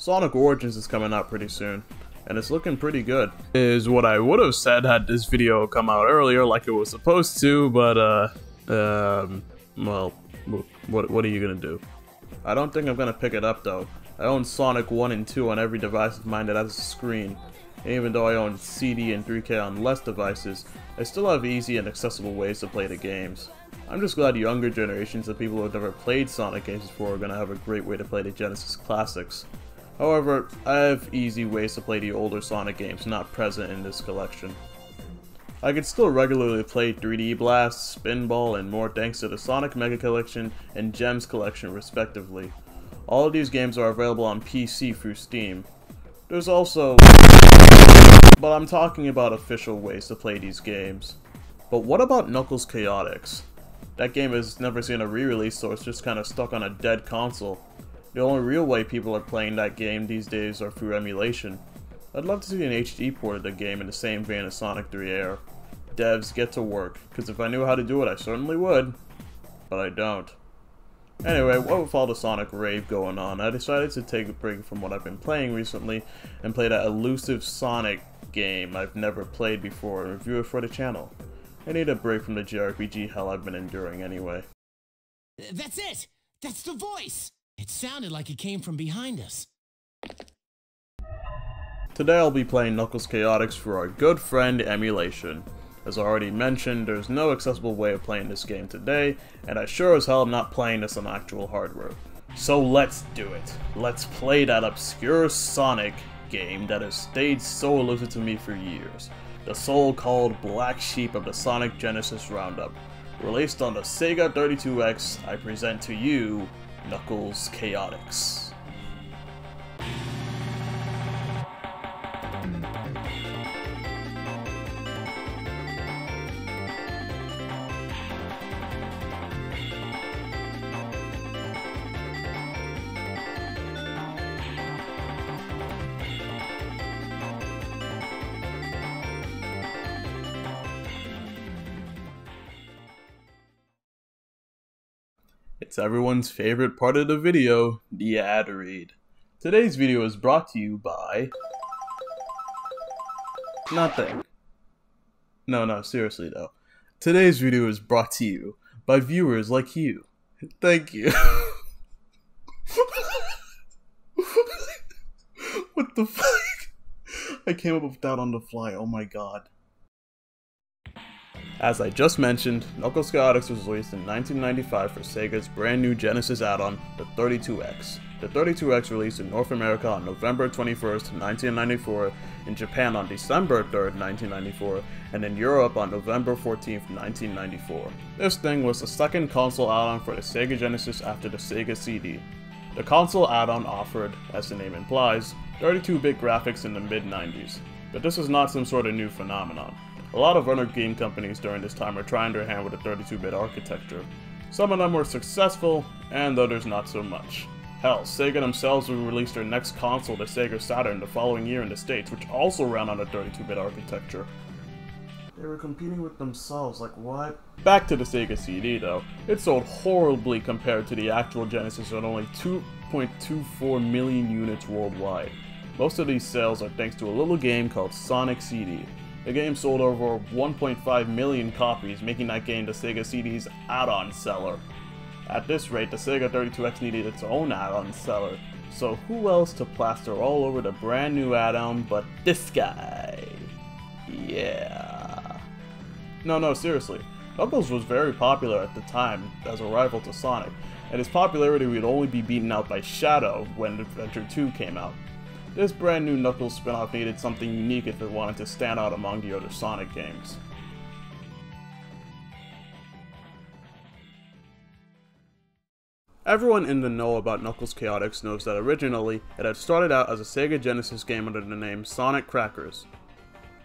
Sonic Origins is coming out pretty soon, and it's looking pretty good. Is what I would have said had this video come out earlier like it was supposed to, but well, what are you gonna do? I don't think I'm gonna pick it up though. I own Sonic 1 and 2 on every device of mine that has a screen. And even though I own CD and 3K on less devices, I still have easy and accessible ways to play the games. I'm just glad younger generations and people who have never played Sonic games before are gonna have a great way to play the Genesis classics. However, I have easy ways to play the older Sonic games not present in this collection. I can still regularly play 3D Blast, Spinball, and more thanks to the Sonic Mega Collection and Gems Collection respectively. All of these games are available on PC through Steam. There's also... but I'm talking about official ways to play these games. But what about Knuckles Chaotix? That game has never seen a re-release, so it's just kinda stuck on a dead console. The only real way people are playing that game these days are through emulation. I'd love to see an HD port of the game in the same vein as Sonic 3 Air. Devs, get to work, because if I knew how to do it I certainly would. But I don't. Anyway, what with all the Sonic rave going on, I decided to take a break from what I've been playing recently and play that elusive Sonic game I've never played before and review it for the channel. I need a break from the JRPG hell I've been enduring anyway. That's it! That's the voice! It sounded like it came from behind us. Today I'll be playing Knuckles Chaotix for our good friend emulation. As I already mentioned, there's no accessible way of playing this game today, and I sure as hell am not playing this on actual hardware. So let's do it. Let's play that obscure Sonic game that has stayed so elusive to me for years. The so-called Black Sheep of the Sonic Genesis Roundup. Released on the Sega 32X, I present to you Knuckles Chaotix. It's everyone's favorite part of the video, the ad read. Today's video is brought to you by... nothing. No, seriously though. Today's video is brought to you by viewers like you. Thank you. What the fuck? I came up with that on the fly, oh my god. As I just mentioned, Knuckles Chaotix was released in 1995 for Sega's brand new Genesis add-on, the 32X. The 32X released in North America on November 21st, 1994, in Japan on December 3rd, 1994, and in Europe on November 14th, 1994. This thing was the second console add-on for the Sega Genesis after the Sega CD. The console add-on offered, as the name implies, 32-bit graphics in the mid-90s. But this is not some sort of new phenomenon. A lot of other game companies during this time were trying their hand with a 32-bit architecture. Some of them were successful, and others not so much. Hell, Sega themselves would release their next console, the Sega Saturn, the following year in the States, which also ran on a 32-bit architecture. They were competing with themselves, like what? Back to the Sega CD though. It sold horribly compared to the actual Genesis at only 2.24 million units worldwide. Most of these sales are thanks to a little game called Sonic CD. The game sold over 1.5 million copies, making that game the Sega CD's add-on seller. At this rate, the Sega 32X needed its own add-on seller, so who else to plaster all over the brand new add-on but this guy? Yeah. No, seriously. Knuckles was very popular at the time as a rival to Sonic, and his popularity would only be beaten out by Shadow when Adventure 2 came out. This brand new Knuckles spin-off needed something unique if it wanted to stand out among the other Sonic games. Everyone in the know about Knuckles Chaotix knows that originally it had started out as a Sega Genesis game under the name Sonic Crackers.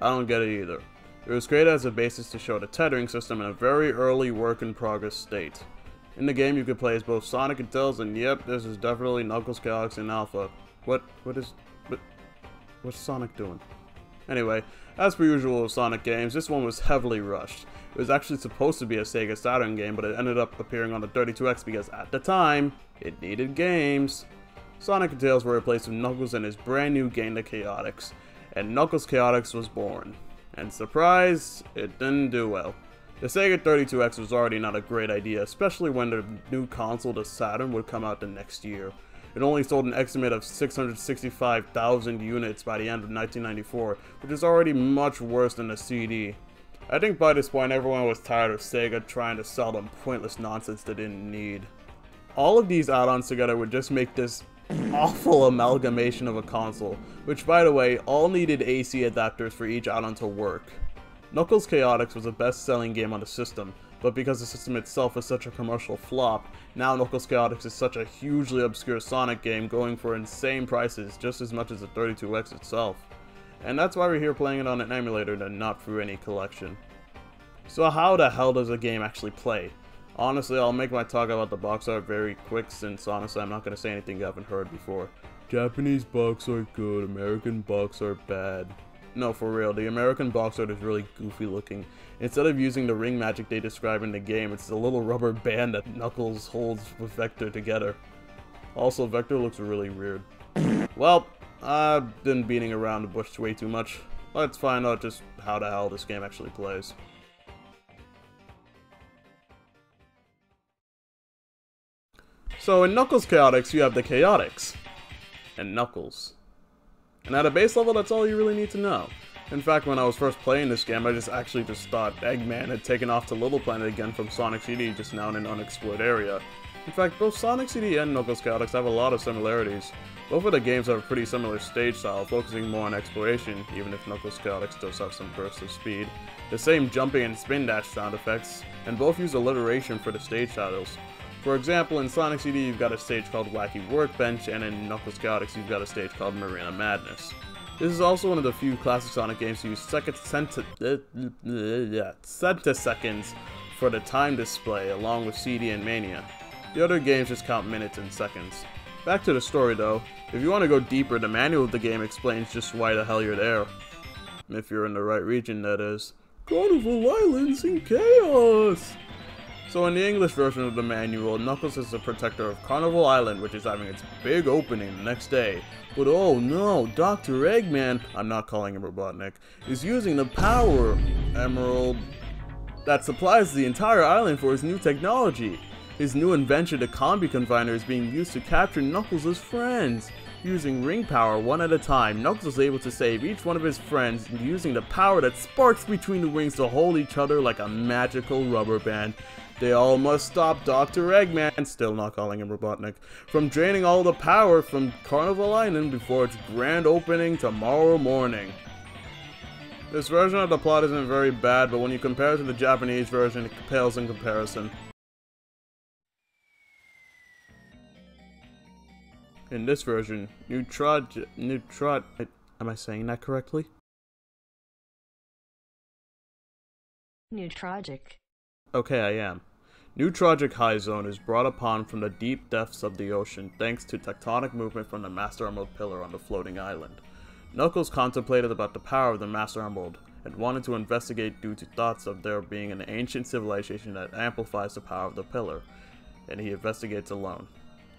I don't get it either. It was created as a basis to show the tethering system in a very early work-in-progress state. In the game you could play as both Sonic and Tails, and yep, this is definitely Knuckles Chaotix in alpha. What's Sonic doing? Anyway, as per usual with Sonic games, this one was heavily rushed. It was actually supposed to be a Sega Saturn game, but it ended up appearing on the 32X because at the time, it needed games. Sonic and Tails were replaced with Knuckles and his brand new game, the Chaotix, and Knuckles Chaotix was born. And surprise, it didn't do well. The Sega 32X was already not a great idea, especially when the new console, the Saturn, would come out the next year. It only sold an estimate of 665,000 units by the end of 1994, which is already much worse than the CD. I think by this point everyone was tired of Sega trying to sell them pointless nonsense they didn't need. All of these add-ons together would just make this awful amalgamation of a console, which by the way, all needed AC adapters for each add-on to work. Knuckles Chaotix was the best-selling game on the system, but because the system itself was such a commercial flop, now Knuckles Chaotix is such a hugely obscure Sonic game going for insane prices, just as much as the 32X itself. And that's why we're here playing it on an emulator and not through any collection. So how the hell does a game actually play? Honestly, I'll make my talk about the box art very quick, since honestly I'm not going to say anything you haven't heard before. Japanese box art good, American box art bad. No, for real, the American box art is really goofy looking. Instead of using the ring magic they describe in the game, it's a little rubber band that Knuckles holds with Vector together. Also, Vector looks really weird. Well, I've been beating around the bush way too much. Let's find out just how the hell this game actually plays. So in Knuckles Chaotix, you have the Chaotix and Knuckles. And at a base level, that's all you really need to know. In fact, when I was first playing this game, I just thought Eggman had taken off to Little Planet again from Sonic CD, just now in an unexplored area. In fact, both Sonic CD and Knuckles Chaotix have a lot of similarities. Both of the games have a pretty similar stage style, focusing more on exploration, even if Knuckles Chaotix does have some bursts of speed. The same jumping and spin dash sound effects, and both use alliteration for the stage titles. For example, in Sonic CD you've got a stage called Wacky Workbench, and in Knuckles Chaotix you've got a stage called Marina Madness. This is also one of the few classic Sonic games to use centiseconds for the time display, along with CD and Mania. The other games just count minutes and seconds. Back to the story though, if you want to go deeper, the manual of the game explains just why the hell you're there. If you're in the right region, that is. Carnival Islands in Chaos! So in the English version of the manual, Knuckles is the protector of Carnival Island, which is having its big opening the next day. But oh no, Dr. Eggman, I'm not calling him Robotnik, is using the power emerald that supplies the entire island for his new technology. His new invention, the Combi Confiner, is being used to capture Knuckles' friends. Using ring power one at a time, Knuckles is able to save each one of his friends using the power that sparks between the rings to hold each other like a magical rubber band. They all must stop Dr. Eggman, still not calling him Robotnik, from draining all the power from Carnival Island before its grand opening tomorrow morning. This version of the plot isn't very bad, but when you compare it to the Japanese version, it pales in comparison. In this version, am I saying that correctly? Neutrogic. Okay, I am. Neutrogic High Zone is brought upon from the deep depths of the ocean thanks to tectonic movement from the Master Emerald Pillar on the floating island. Knuckles contemplated about the power of the Master Emerald and wanted to investigate due to thoughts of there being an ancient civilization that amplifies the power of the pillar, and he investigates alone.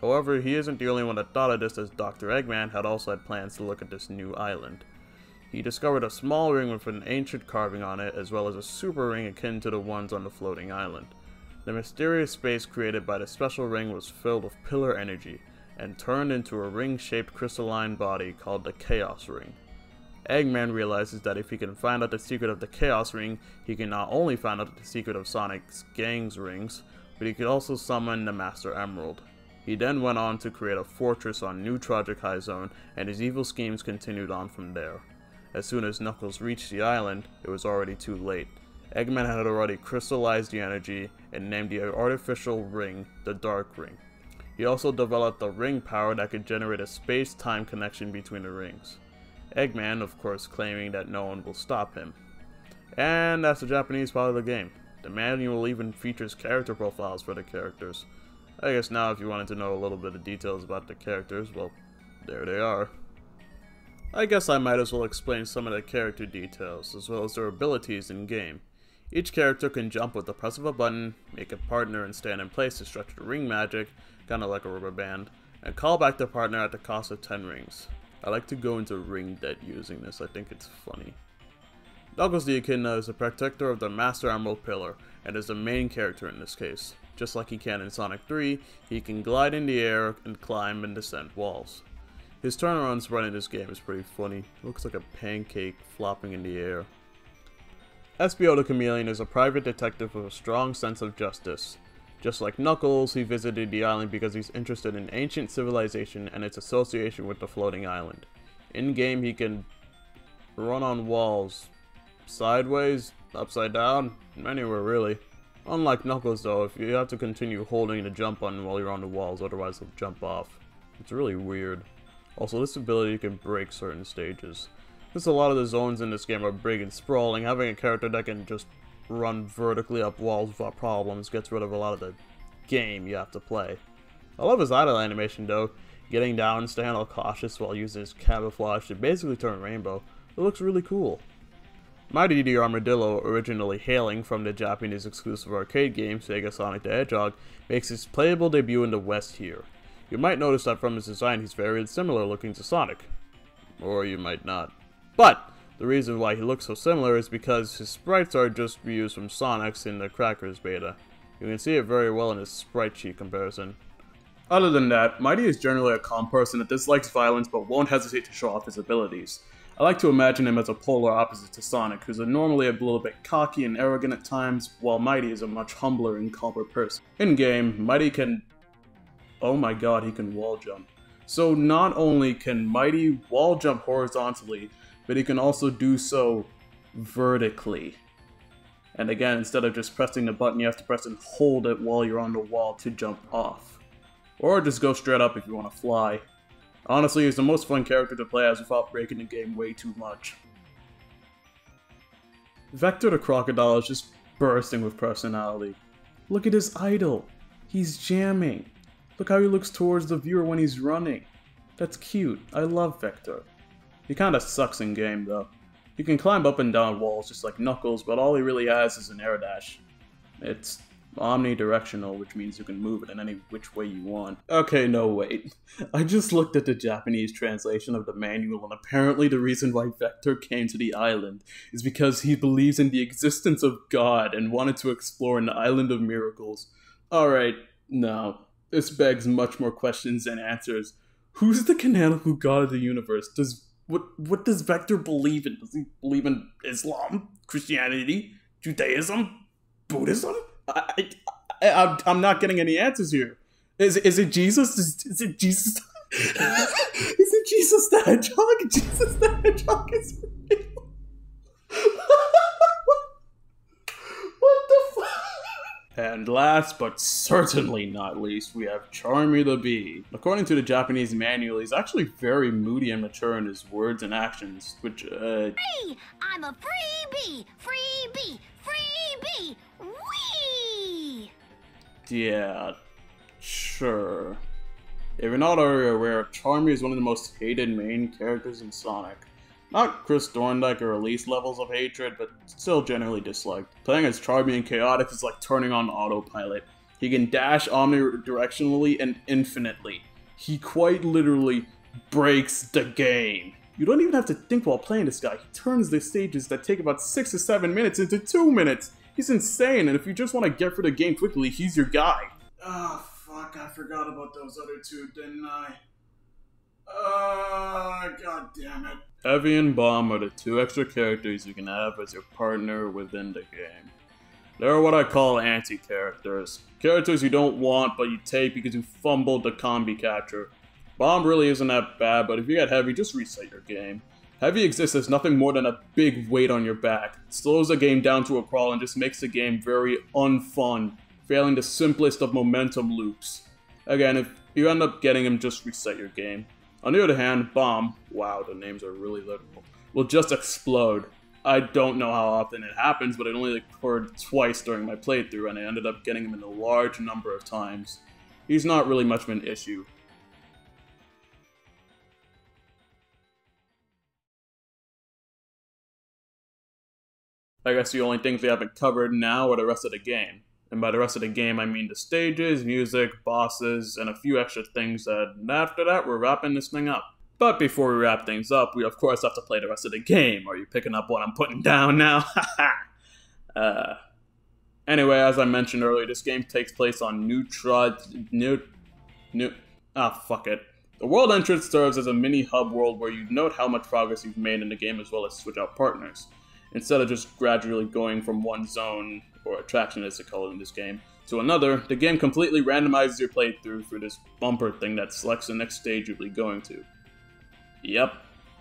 However, he isn't the only one that thought of this, as Dr. Eggman had also had plans to look at this new island. He discovered a small ring with an ancient carving on it, as well as a super ring akin to the ones on the floating island. The mysterious space created by the special ring was filled with pillar energy, and turned into a ring-shaped crystalline body called the Chaos Ring. Eggman realizes that if he can find out the secret of the Chaos Ring, he can not only find out the secret of Sonic's gang's rings, but he could also summon the Master Emerald. He then went on to create a fortress on Neutrogic High Zone, and his evil schemes continued on from there. As soon as Knuckles reached the island, it was already too late. Eggman had already crystallized the energy and named the artificial ring the Dark Ring. He also developed a ring power that could generate a space-time connection between the rings. Eggman, of course, claiming that no one will stop him. And that's the Japanese part of the game. The manual even features character profiles for the characters. I guess now if you wanted to know a little bit of details about the characters, well, there they are. I guess I might as well explain some of the character details, as well as their abilities in-game. Each character can jump with the press of a button, make a partner and stand in place to stretch the ring magic, kinda like a rubber band, and call back their partner at the cost of 10 rings. I like to go into ring debt using this, I think it's funny. Knuckles the Echidna is the protector of the Master Emerald Pillar, and is the main character in this case. Just like he can in Sonic 3, he can glide in the air and climb and descend walls. His turnaround sprite in this game is pretty funny. It looks like a pancake flopping in the air. SDoll the Chameleon is a private detective with a strong sense of justice. Just like Knuckles, he visited the island because he's interested in ancient civilization and its association with the floating island. In-game, he can run on walls, sideways, upside down, anywhere really. Unlike Knuckles though, if you have to continue holding the jump button while you're on the walls, otherwise they'll jump off. It's really weird. Also, this ability can break certain stages. Since a lot of the zones in this game are big and sprawling, having a character that can just run vertically up walls without problems gets rid of a lot of the game you have to play. I love his idle animation though, getting down, staying all cautious while using his camouflage to basically turn rainbow. It looks really cool. Mighty the Armadillo, originally hailing from the Japanese exclusive arcade game Sega Sonic the Hedgehog, makes his playable debut in the West here. You might notice that from his design he's very similar looking to Sonic. Or you might not. But the reason why he looks so similar is because his sprites are just reused from Sonic's in the Crackers beta. You can see it very well in his sprite sheet comparison. Other than that, Mighty is generally a calm person that dislikes violence but won't hesitate to show off his abilities. I like to imagine him as a polar opposite to Sonic, who's normally a little bit cocky and arrogant at times, while Mighty is a much humbler and calmer person. In-game, Mighty can... oh my god, he can wall jump. So not only can Mighty wall jump horizontally, but he can also do so vertically. And again, instead of just pressing the button, you have to press and hold it while you're on the wall to jump off. Or just go straight up if you want to fly. Honestly, he's the most fun character to play as without breaking the game way too much. Vector the Crocodile is just bursting with personality. Look at his idol. He's jamming. Look how he looks towards the viewer when he's running. That's cute. I love Vector. He kinda sucks in game though. He can climb up and down walls just like Knuckles, but all he really has is an air dash. It's omnidirectional, which means you can move it in any which way you want. Okay, no wait. I just looked at the Japanese translation of the manual, and apparently the reason why Vector came to the island is because he believes in the existence of God and wanted to explore an island of miracles. Alright, no. This begs much more questions than answers. Who's the canonical god of the universe? What does Vector believe in? Does he believe in Islam? Christianity? Judaism? Buddhism? I'm not getting any answers here. Is it Jesus? Is it Jesus? Is it Jesus the Hedgehog? Jesus the Hedgehog is real. What the fuck? And last but certainly not least, we have Charmy the Bee. According to the Japanese manual, he's actually very moody and mature in his words and actions, which, Free! I'm a free bee! Free bee! Free bee! Whee! Yeah, sure. If you're not already aware, Charmy is one of the most hated main characters in Sonic. Not Chris Thorndike or Elise levels of hatred, but still generally disliked. Playing as Charmy and Chaotix is like turning on autopilot. He can dash omnidirectionally and infinitely. He quite literally breaks the game. You don't even have to think while playing this guy. He turns the stages that take about 6 to 7 minutes into 2 minutes. He's insane, and if you just want to get through the game quickly, he's your guy. Ah, fuck, I forgot about those other two, didn't I? God damn it. Heavy and Bomb are the two extra characters you can have as your partner within the game. They're what I call anti-characters. Characters you don't want, but you take because you fumbled the combi capture. Bomb really isn't that bad, but if you get Heavy, just reset your game. Heavy exists as nothing more than a big weight on your back. It slows the game down to a crawl and just makes the game very unfun, failing the simplest of momentum loops. Again, if you end up getting him, just reset your game. On the other hand, Bomb, wow, the names are really literal, will just explode. I don't know how often it happens, but it only occurred twice during my playthrough, and I ended up getting him in a large number of times. He's not really much of an issue. I guess the only things we haven't covered now are the rest of the game. And by the rest of the game, I mean the stages, music, bosses, and a few extra things, and after that, we're wrapping this thing up. But before we wrap things up, we of course have to play the rest of the game. Are you picking up what I'm putting down now? Anyway, as I mentioned earlier, this game takes place on fuck it. The world entrance serves as a mini hub world where you note how much progress you've made in the game as well as switch out partners, instead of just gradually going from one zone, or attraction as they call it in this game, to another. The game completely randomizes your playthrough through this bumper thing that selects the next stage you'll be going to. Yep,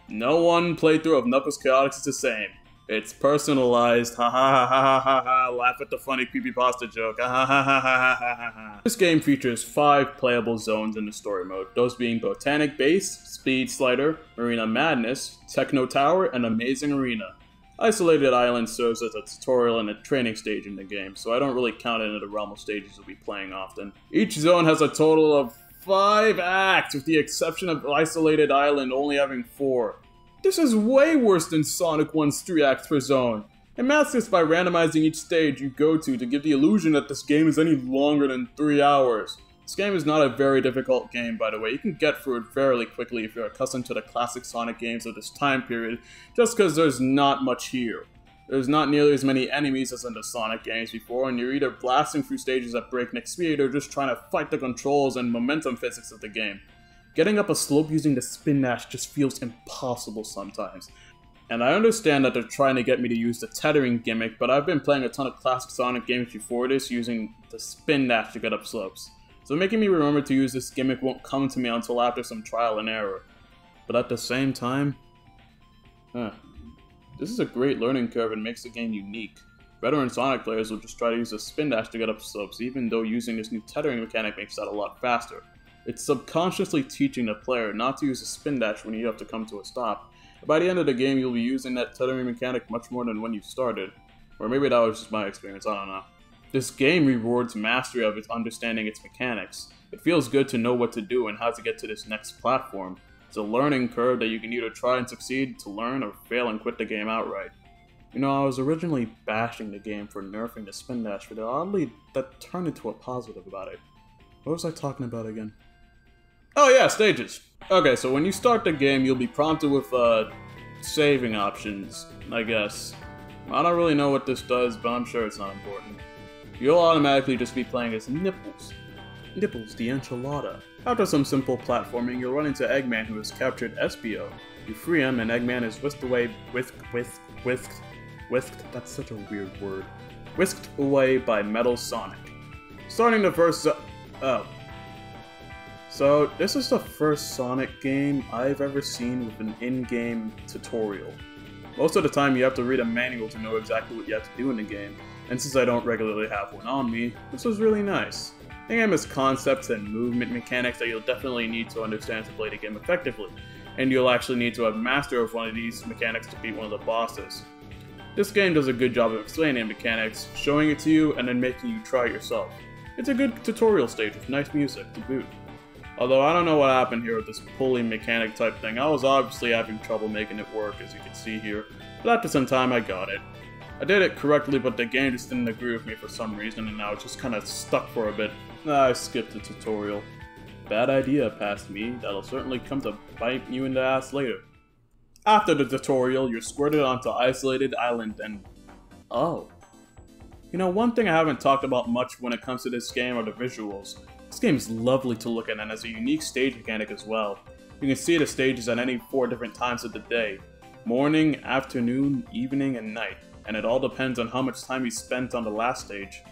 no one playthrough of Knuckles Chaotix is the same. It's personalized, ha ha ha ha ha ha, laugh at the funny creepypasta joke, ha ha ha ha ha ha ha. This game features 5 playable zones in the story mode, those being Botanic Base, Speed Slider, Arena Madness, Techno Tower, and Amazing Arena. Isolated Island serves as a tutorial and a training stage in the game, so I don't really count it into the realm of stages we'll be playing often. Each zone has a total of 5 acts, with the exception of Isolated Island only having 4. This is way worse than Sonic 1's 3 acts per zone. It masks this by randomizing each stage you go to give the illusion that this game is any longer than 3 hours. This game is not a very difficult game, by the way. You can get through it fairly quickly if you're accustomed to the classic Sonic games of this time period, just because there's not much here. There's not nearly as many enemies as in the Sonic games before, and you're either blasting through stages at breakneck speed or just trying to fight the controls and momentum physics of the game. Getting up a slope using the spin dash just feels impossible sometimes. And I understand that they're trying to get me to use the tethering gimmick, but I've been playing a ton of classic Sonic games before this using the spin dash to get up slopes. So making me remember to use this gimmick won't come to me until after some trial and error. But at the same time, this is a great learning curve and makes the game unique. Veteran Sonic players will just try to use the spin dash to get up slopes, even though using this new tethering mechanic makes that a lot faster. It's subconsciously teaching the player not to use a spin dash when you have to come to a stop. By the end of the game, you'll be using that tethering mechanic much more than when you started. Or maybe that was just my experience, I don't know. This game rewards mastery of its understanding its mechanics. It feels good to know what to do and how to get to this next platform. It's a learning curve that you can either try and succeed to learn or fail and quit the game outright. You know, I was originally bashing the game for nerfing the spin dash, but oddly, that turned into a positive about it. What was I talking about again? Oh yeah, stages! Okay, so when you start the game, you'll be prompted with, saving options, I guess. I don't really know what this does, but I'm sure it's not important. You'll automatically just be playing as Nipples. Nipples the enchilada. After some simple platforming, you'll run into Eggman who has captured SBO. You free him and Eggman is whisked away, whisked, that's such a weird word. Whisked away by Metal Sonic. Starting the first So, this is the first Sonic game I've ever seen with an in-game tutorial. Most of the time you have to read a manual to know exactly what you have to do in the game, and since I don't regularly have one on me, this was really nice. The game has concepts and movement mechanics that you'll definitely need to understand to play the game effectively, and you'll actually need to have mastery of one of these mechanics to beat one of the bosses. This game does a good job of explaining mechanics, showing it to you, and then making you try it yourself. It's a good tutorial stage with nice music to boot. Although I don't know what happened here with this pulley mechanic type thing, I was obviously having trouble making it work as you can see here, but after some time I got it. I did it correctly, but the game just didn't agree with me for some reason, and now it's just kinda stuck for a bit. I skipped the tutorial. Bad idea, past me. That'll certainly come to bite you in the ass later. After the tutorial, you're squirted onto Isolated Island and... oh. You know, one thing I haven't talked about much when it comes to this game are the visuals. This game is lovely to look at and has a unique stage mechanic as well. You can see the stages at any 4 different times of the day. Morning, afternoon, evening, and night. And it all depends on how much time you spent on the last stage.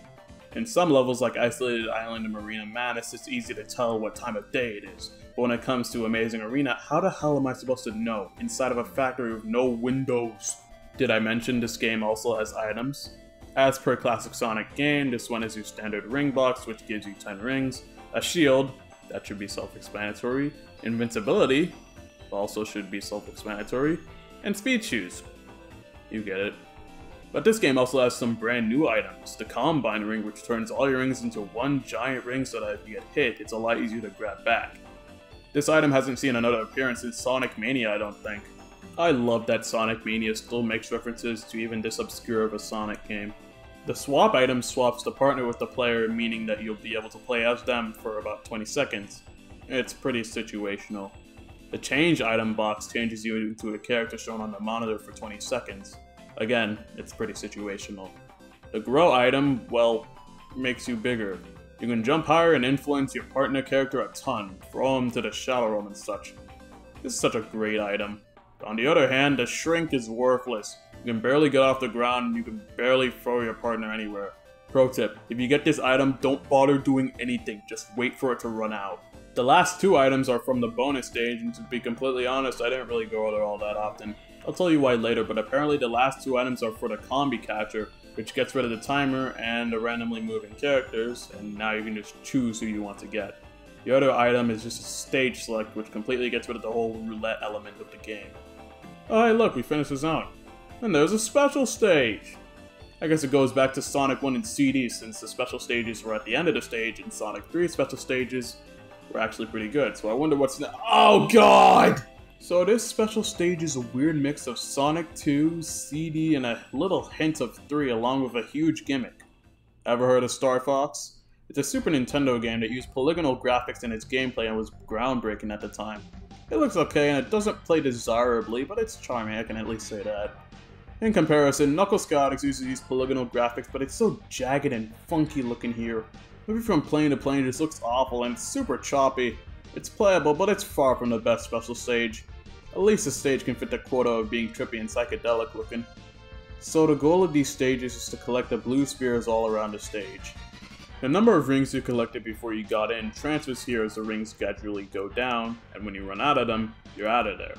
In some levels like Isolated Island and Arena Madness, it's easy to tell what time of day it is. But when it comes to Amazing Arena, how the hell am I supposed to know? Inside of a factory with no windows. Did I mention this game also has items? As per classic Sonic game, this one is your standard ring box, which gives you 10 rings, a shield, that should be self-explanatory, invincibility, also should be self-explanatory, and speed shoes. You get it. But this game also has some brand new items, the Combine ring, which turns all your rings into one giant ring so that if you get hit, it's a lot easier to grab back. This item hasn't seen another appearance since Sonic Mania, I don't think. I love that Sonic Mania still makes references to even this obscure of a Sonic game. The swap item swaps the partner with the player, meaning that you'll be able to play as them for about 20 seconds. It's pretty situational. The change item box changes you into a character shown on the monitor for 20 seconds. Again, it's pretty situational. The grow item, well, makes you bigger. You can jump higher and influence your partner character a ton, throw him to the shadow realm and such. This is such a great item. On the other hand, the shrink is worthless. You can barely get off the ground and you can barely throw your partner anywhere. Pro tip, if you get this item, don't bother doing anything, just wait for it to run out. The last two items are from the bonus stage, and to be completely honest, I didn't really go there all that often. I'll tell you why later, but apparently the last two items are for the combi catcher, which gets rid of the timer and the randomly moving characters, and now you can just choose who you want to get. The other item is just a stage select, which completely gets rid of the whole roulette element of the game. Oh hey look, we finished the zone. And there's a special stage! I guess it goes back to Sonic 1 and CD, since the special stages were at the end of the stage, and Sonic 3 special stages were actually pretty good, so I wonder what's next. Oh god! So this special stage is a weird mix of Sonic 2, CD, and a little hint of 3 along with a huge gimmick. Ever heard of Star Fox? It's a Super Nintendo game that used polygonal graphics in its gameplay and was groundbreaking at the time. It looks okay and it doesn't play desirably, but it's charming, I can at least say that. In comparison, Knuckles Chaotix uses these polygonal graphics, but it's so jagged and funky looking here. Moving from plane to plane just looks awful and it's super choppy. It's playable, but it's far from the best special stage. At least the stage can fit the quota of being trippy and psychedelic looking. So the goal of these stages is to collect the blue spheres all around the stage. The number of rings you collected before you got in transfers here as the rings gradually go down, and when you run out of them, you're out of there.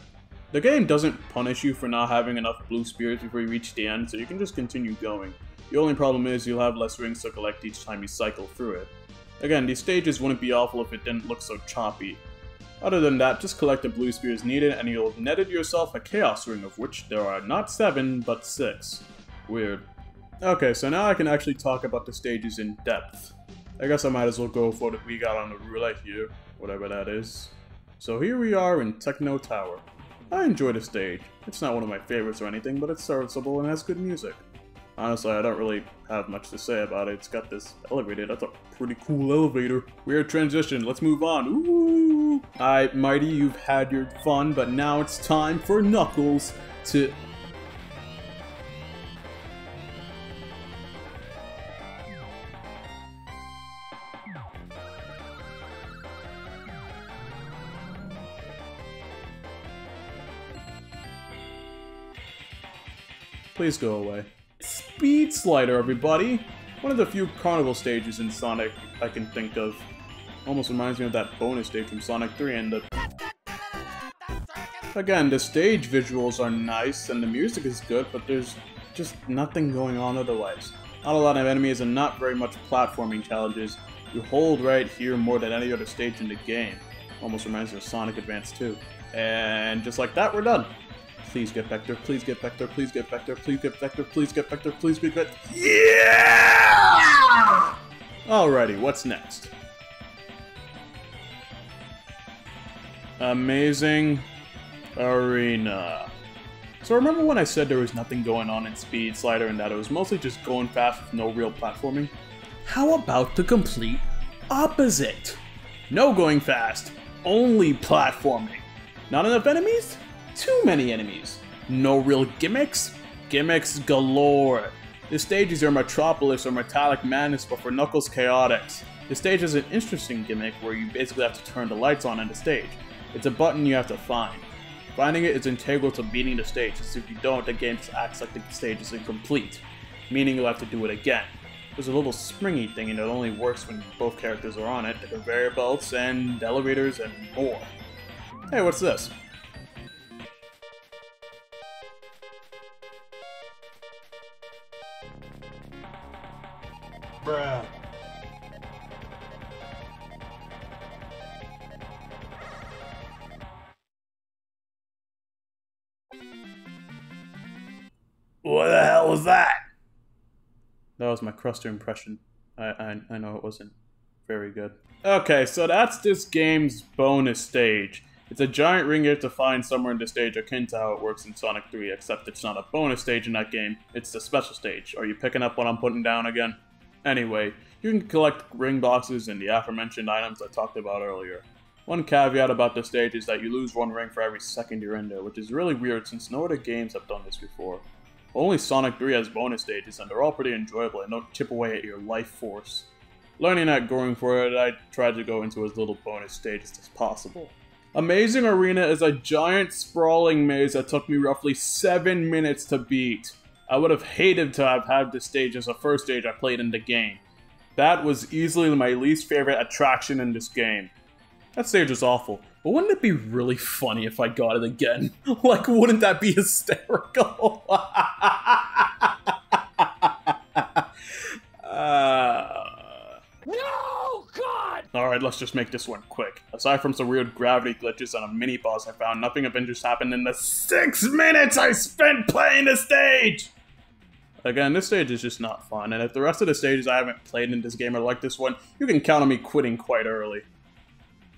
The game doesn't punish you for not having enough blue spheres before you reach the end, so you can just continue going. The only problem is you'll have less rings to collect each time you cycle through it. Again, these stages wouldn't be awful if it didn't look so choppy. Other than that, just collect the blue spheres needed and you'll have netted yourself a chaos ring, of which there are not 7, but 6. Weird. Okay, so now I can actually talk about the stages in depth. I guess I might as well go for what we got on the roulette here, whatever that is. So here we are in Techno Tower. I enjoy the stage. It's not one of my favorites or anything, but it's serviceable and has good music. Honestly, I don't really have much to say about it. It's got this elevator. That's a pretty cool elevator. Weird transition. Let's move on. Ooh! Alright, Mighty, you've had your fun, but now it's time for Knuckles to... Please go away. Speed Slider, everybody! One of the few carnival stages in Sonic I can think of. Almost reminds me of that bonus stage from Sonic 3 and the... Again, the stage visuals are nice and the music is good, but there's just nothing going on otherwise. Not a lot of enemies and not very much platforming challenges. You hold right here more than any other stage in the game. Almost reminds me of Sonic Advance 2. And just like that, we're done. Please get Vector, please get Vector, please get Vector, please get Vector, please get Vector, please get Vector. Yeah! Alrighty, what's next? Amazing Arena. So remember when I said there was nothing going on in Speed Slider and that it was mostly just going fast with no real platforming? How about the complete opposite? No going fast, only platforming. Not enough enemies? Too many enemies. No real gimmicks? Gimmicks galore. This stage is your Metropolis or Metallic Madness, but for Knuckles Chaotix. The stage is an interesting gimmick where you basically have to turn the lights on in the stage. It's a button you have to find. Finding it is integral to beating the stage, as if you don't, the game just acts like the stage is incomplete, meaning you'll have to do it again. There's a little springy thing and it only works when both characters are on it, the conveyor belts and elevators and more. Hey, what's this? Bruh. What the hell was that? That was my Cruster impression. I know it wasn't very good. Okay, so that's this game's bonus stage. It's a giant ring you have to find somewhere in the stage akin to how it works in Sonic 3, except it's not a bonus stage in that game, it's the special stage. Are you picking up what I'm putting down again? Anyway, you can collect ring boxes and the aforementioned items I talked about earlier. One caveat about this stage is that you lose one ring for every second you're in there, which is really weird since no other games have done this before. Only Sonic 3 has bonus stages, and they're all pretty enjoyable and don't chip away at your life force. Learning that going forward, I tried to go into as little bonus stages as possible. Amazing Arena is a giant sprawling maze that took me roughly 7 minutes to beat. I would have hated to have had this stage as the first stage I played in the game. That was easily my least favorite attraction in this game. That stage was awful, but wouldn't it be really funny if I got it again? Like, wouldn't that be hysterical? No, God! Alright, let's just make this one quick. Aside from some weird gravity glitches and a mini-boss I found, nothing of interest happened in the 6 minutes I spent playing the stage! Again, this stage is just not fun, and if the rest of the stages I haven't played in this game are like this one, you can count on me quitting quite early.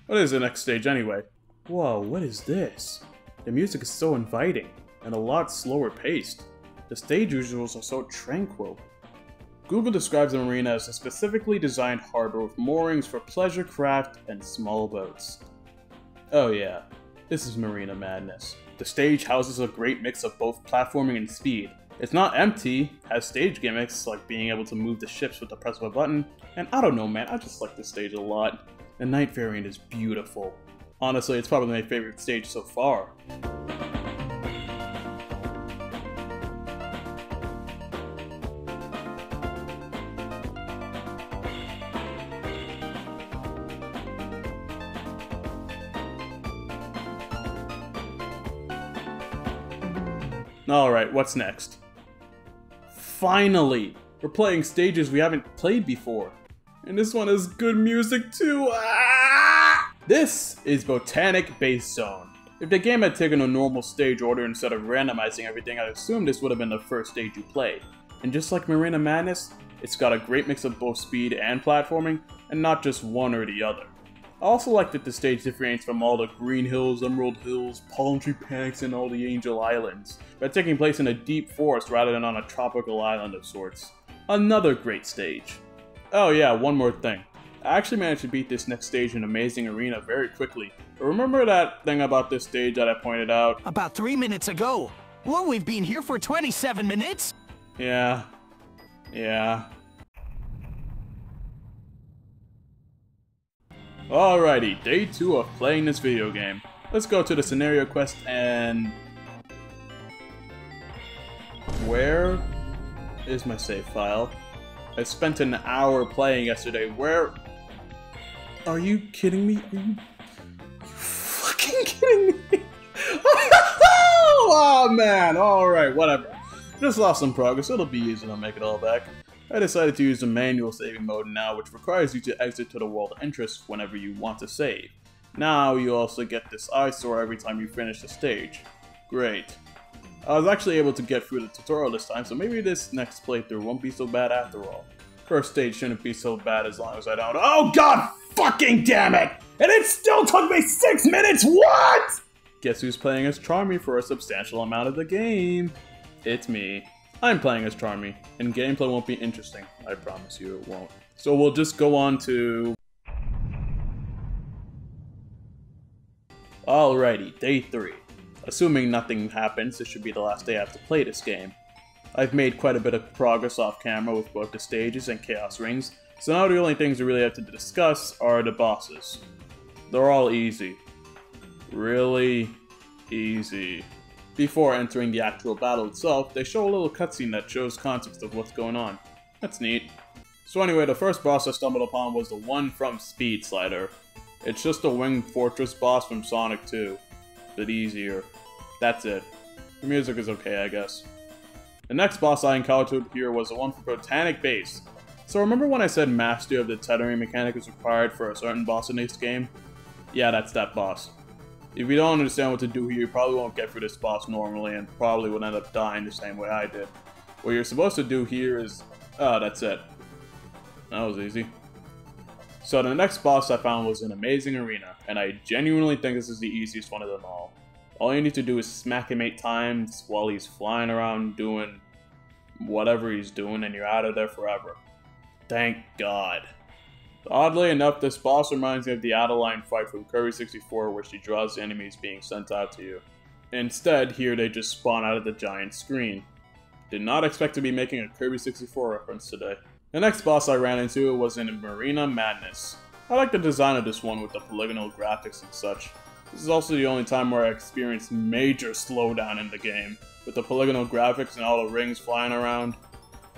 What is the next stage anyway? Whoa, what is this? The music is so inviting, and a lot slower paced. The stage visuals are so tranquil. Google describes the marina as a specifically designed harbor with moorings for pleasure craft and small boats. Oh yeah, this is Marina Madness. The stage houses a great mix of both platforming and speed. It's not empty, has stage gimmicks like being able to move the ships with the press of a button, and I don't know man, I just like this stage a lot. The night variant is beautiful. Honestly, it's probably my favorite stage so far. Alright, what's next? Finally! We're playing stages we haven't played before. And this one has good music too. Ah! This is Botanic Base Zone. If the game had taken a normal stage order instead of randomizing everything, I'd assume this would have been the first stage you played. And just like Marina Madness, it's got a great mix of both speed and platforming, and not just one or the other. I also like that the stage differentiates from all the Green Hills, Emerald Hills, Palm Tree Panics, and all the Angel Islands, by taking place in a deep forest rather than on a tropical island of sorts. Another great stage. Oh yeah, one more thing. I actually managed to beat this next stage in Amazing Arena very quickly. But remember that thing about this stage that I pointed out? About 3 minutes ago. Well, we've been here for 27 minutes. Yeah. Alrighty, day 2 of playing this video game. Let's go to the scenario quest and... Where is my save file? I spent an hour playing yesterday. Where... Are you kidding me? Are you fucking kidding me? Oh man, alright, whatever. Just lost some progress, it'll be easy to make it all back. I decided to use the manual saving mode now, which requires you to exit to the world entrance whenever you want to save. Now you also get this eyesore every time you finish the stage. Great. I was actually able to get through the tutorial this time, so maybe this next playthrough won't be so bad after all. First stage shouldn't be so bad as long as I don't— Oh god fucking damn it! And it still took me 6 minutes, what?! Guess who's playing as Charmy for a substantial amount of the game? It's me. I'm playing as Charmy, and gameplay won't be interesting. I promise you it won't. So we'll just go on to... Alrighty, day 3. Assuming nothing happens, this should be the last day I have to play this game. I've made quite a bit of progress off camera with both the stages and Chaos Rings, so now the only things we really have to discuss are the bosses. They're all easy. Really easy. Before entering the actual battle itself, they show a little cutscene that shows context of what's going on. That's neat. So anyway, the first boss I stumbled upon was the one from Speed Slider. It's just a winged fortress boss from Sonic 2, but easier. That's it. The music is okay, I guess. The next boss I encountered here was the one from Botanic Base. So remember when I said mastery of the tethering mechanic is required for a certain boss in this game? Yeah, that's that boss. If you don't understand what to do here, you probably won't get through this boss normally and probably would end up dying the same way I did. What you're supposed to do here is... Oh, that's it. That was easy. So the next boss I found was an amazing arena, and I genuinely think this is the easiest one of them all. All you need to do is smack him 8 times while he's flying around doing whatever he's doing, and you're out of there forever. Thank God. Oddly enough, this boss reminds me of the Adeline fight from Kirby 64 where she draws the enemies being sent out to you. Instead, here they just spawn out of the giant screen. Did not expect to be making a Kirby 64 reference today. The next boss I ran into was in Marina Madness. I like the design of this one with the polygonal graphics and such. This is also the only time where I experienced major slowdown in the game, with the polygonal graphics and all the rings flying around.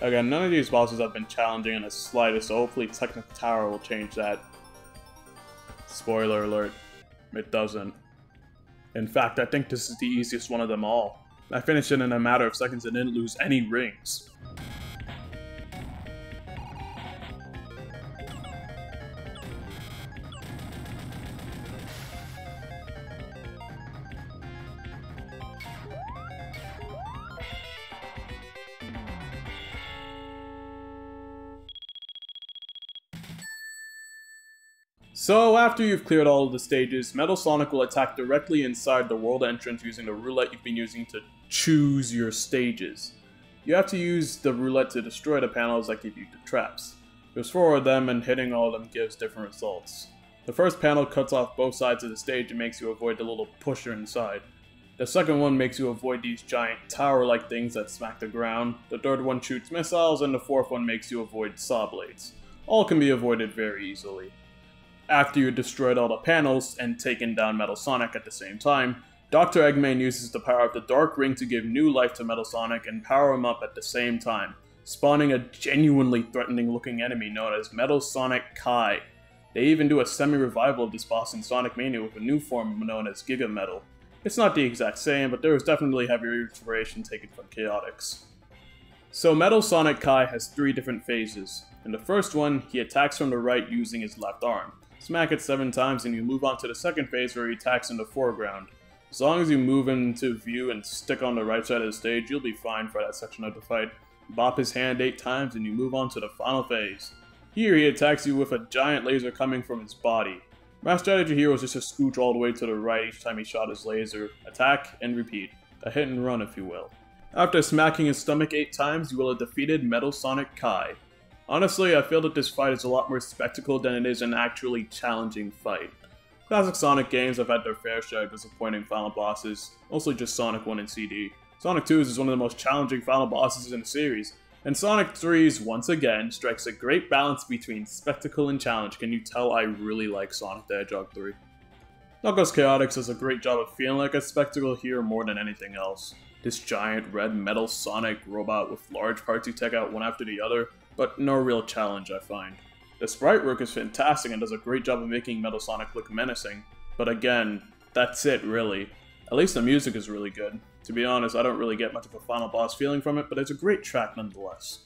Again, none of these bosses have been challenging in the slightest, so hopefully Technic Tower will change that. Spoiler alert, it doesn't. In fact, I think this is the easiest one of them all. I finished it in a matter of seconds and didn't lose any rings. So, after you've cleared all of the stages, Metal Sonic will attack directly inside the world entrance using the roulette you've been using to choose your stages. You have to use the roulette to destroy the panels that give you the traps. There's 4 of them, and hitting all of them gives different results. The first panel cuts off both sides of the stage and makes you avoid the little pusher inside. The second one makes you avoid these giant tower-like things that smack the ground. The third one shoots missiles, and the fourth one makes you avoid saw blades. All can be avoided very easily. After you destroyed all the panels and taken down Metal Sonic at the same time, Dr. Eggman uses the power of the Dark Ring to give new life to Metal Sonic and power him up at the same time, spawning a genuinely threatening looking enemy known as Metal Sonic Kai. They even do a semi-revival of this boss in Sonic Mania with a new form known as Giga Metal. It's not the exact same, but there is definitely heavy inspiration taken from Chaotix. So Metal Sonic Kai has 3 different phases. In the first one, he attacks from the right using his left arm. Smack it 7 times and you move on to the second phase where he attacks in the foreground. As long as you move into view and stick on the right side of the stage, you'll be fine for that section of the fight. Bop his hand 8 times and you move on to the final phase. Here he attacks you with a giant laser coming from his body. My strategy here was just to scooch all the way to the right each time he shot his laser, attack, and repeat. A hit and run if you will. After smacking his stomach 8 times, you will have defeated Metal Sonic Kai. Honestly, I feel that this fight is a lot more spectacle than it is an actually challenging fight. Classic Sonic games have had their fair share of disappointing final bosses, mostly just Sonic 1 and CD. Sonic 2's is one of the most challenging final bosses in the series, and Sonic 3's, once again, strikes a great balance between spectacle and challenge. Can you tell I really like Sonic the Hedgehog 3? Knuckles Chaotix does a great job of feeling like a spectacle here more than anything else. This giant red metal Sonic robot with large parts you take out one after the other, but no real challenge I find. The sprite work is fantastic and does a great job of making Metal Sonic look menacing, but again, that's it really. At least the music is really good. To be honest, I don't really get much of a final boss feeling from it, but it's a great track nonetheless.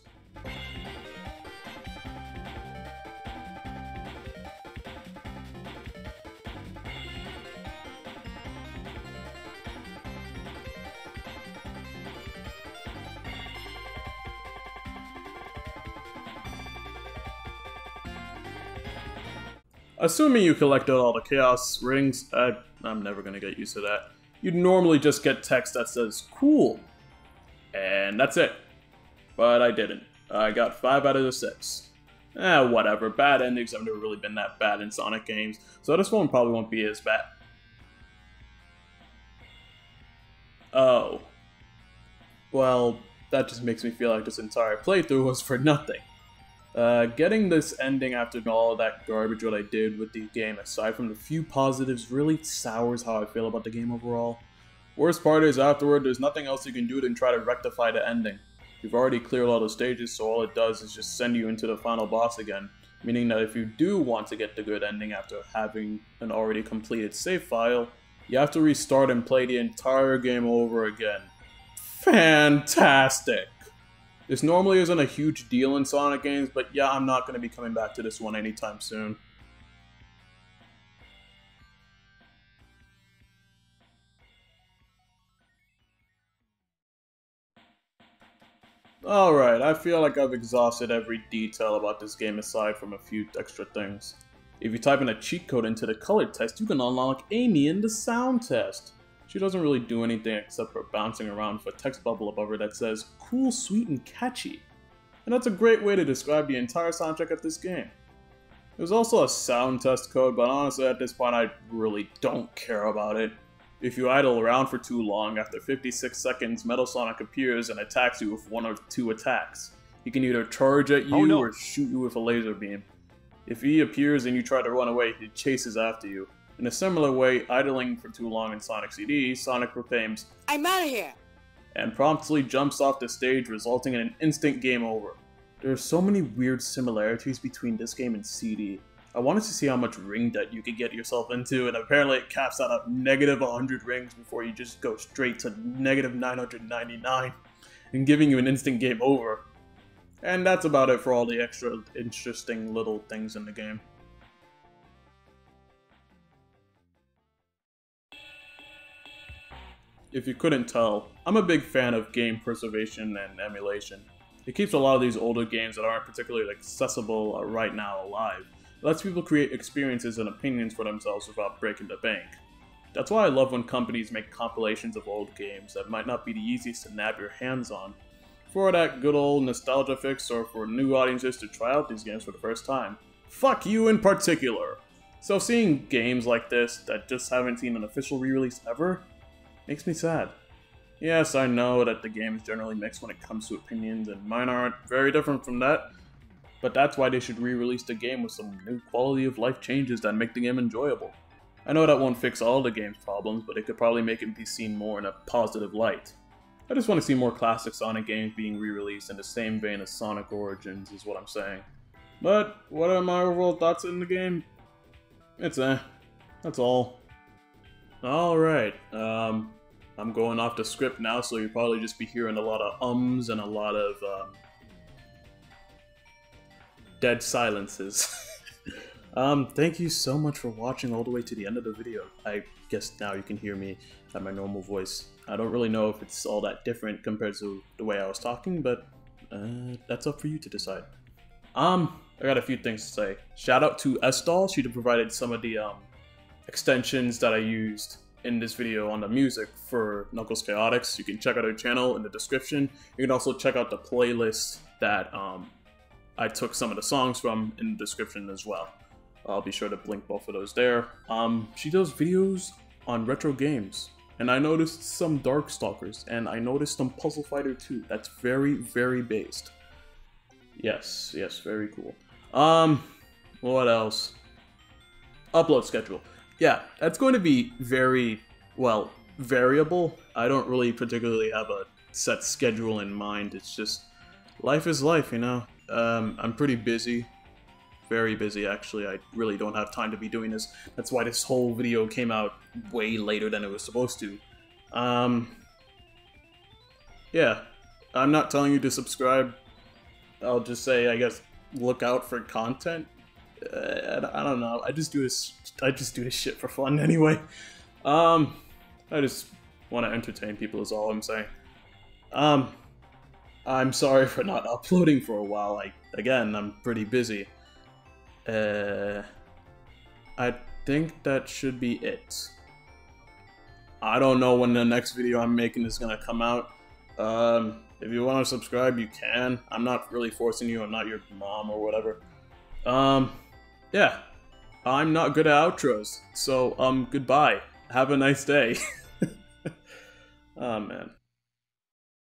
Assuming you collected all the Chaos Rings, I'm never gonna get used to that. You'd normally just get text that says, cool. And that's it. But I didn't. I got 5 out of the 6. Whatever. Bad endings have never really been that bad in Sonic games, so this one probably won't be as bad. Oh. Well, that just makes me feel like this entire playthrough was for nothing. Getting this ending after all that garbage what I did with the game, aside from the few positives, really sours how I feel about the game overall. Worst part is afterward, there's nothing else you can do than try to rectify the ending. You've already cleared all the stages, so all it does is just send you into the final boss again, meaning that if you do want to get the good ending after having an already completed save file, you have to restart and play the entire game over again. Fantastic! This normally isn't a huge deal in Sonic games, but yeah, I'm not going to be coming back to this one anytime soon. Alright, I feel like I've exhausted every detail about this game aside from a few extra things. If you type in a cheat code into the color test, you can unlock Amy in the sound test. She doesn't really do anything except for bouncing around with a text bubble above her that says, "Cool, sweet, and catchy." And that's a great way to describe the entire soundtrack of this game. There's also a sound test code, but honestly at this point I really don't care about it. If you idle around for too long, after 56 seconds, Metal Sonic appears and attacks you with 1 or 2 attacks. He can either charge at you or shoot you with a laser beam. If he appears and you try to run away, he chases after you. In a similar way, idling for too long in Sonic CD, Sonic proclaims, "I'm out of here!" and promptly jumps off the stage, resulting in an instant game over. There are so many weird similarities between this game and CD. I wanted to see how much ring debt you could get yourself into, and apparently it caps out at negative 100 rings before you just go straight to negative 999, and giving you an instant game over. And that's about it for all the extra interesting little things in the game. If you couldn't tell, I'm a big fan of game preservation and emulation. It keeps a lot of these older games that aren't particularly accessible right now alive. It lets people create experiences and opinions for themselves without breaking the bank. That's why I love when companies make compilations of old games that might not be the easiest to nab your hands on, for that good old nostalgia fix or for new audiences to try out these games for the first time. Fuck you in particular! So seeing games like this that just haven't seen an official re-release ever makes me sad. Yes, I know that the game is generally mixed when it comes to opinions, and mine aren't very different from that, but that's why they should re-release the game with some new quality of life changes that make the game enjoyable. I know that won't fix all the game's problems, but it could probably make it be seen more in a positive light. I just want to see more classic Sonic games being re-released in the same vein as Sonic Origins, is what I'm saying. But, what are my overall thoughts in the game? It's that's all. Alright, I'm going off the script now, so you'll probably just be hearing a lot of ums and a lot of, dead silences. Thank you so much for watching all the way to the end of the video. I guess now you can hear me at my normal voice. I don't really know if it's all that different compared to the way I was talking, but that's up for you to decide. I got a few things to say. Shout out to SDoll. She provided some of the extensions that I used in this video on the music for Knuckles Chaotix. You can check out her channel in the description. You can also check out the playlist that I took some of the songs from in the description as well. I'll be sure to link both of those there. She does videos on retro games, and I noticed some Darkstalkers, and I noticed some Puzzle Fighter 2. That's very, very based. Yes, very cool. What else? Upload schedule. Yeah, that's going to be very, well, variable. I don't really particularly have a set schedule in mind. It's just, life is life, you know? I'm pretty busy. Very busy, actually. I really don't have time to be doing this. That's why this whole video came out way later than it was supposed to. Yeah. I'm not telling you to subscribe. I'll just say, I guess, look out for content. I don't know. I just do this shit for fun anyway. I just want to entertain people is all I'm saying. I'm sorry for not uploading for a while. Again, I'm pretty busy. I think that should be it. I don't know when the next video I'm making is gonna come out. If you want to subscribe, you can. I'm not really forcing you. I'm not your mom or whatever. Yeah. I'm not good at outros. So, goodbye. Have a nice day. Oh, man.